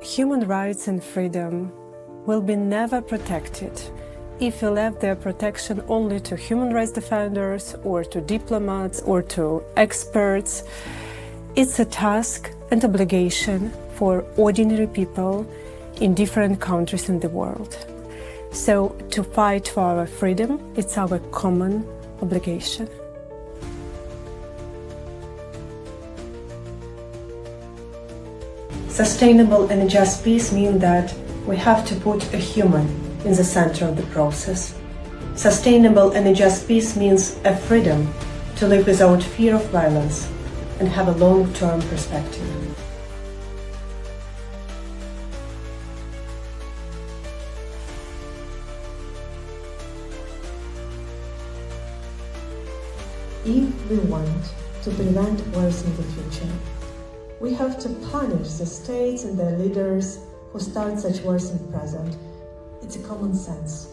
Human rights and freedom will be never protected if we left their protection only to human rights defenders or to diplomats or to experts. It's a task and obligation for ordinary people in different countries in the world. So to fight for our freedom, it's our common obligation. Sustainable and just peace mean that we have to put a human in the center of the process. Sustainable and just peace means a freedom to live without fear of violence and have a long-term perspective. If we want to prevent wars in the future, we have to punish the states and their leaders who start such wars in the present. It's a common sense.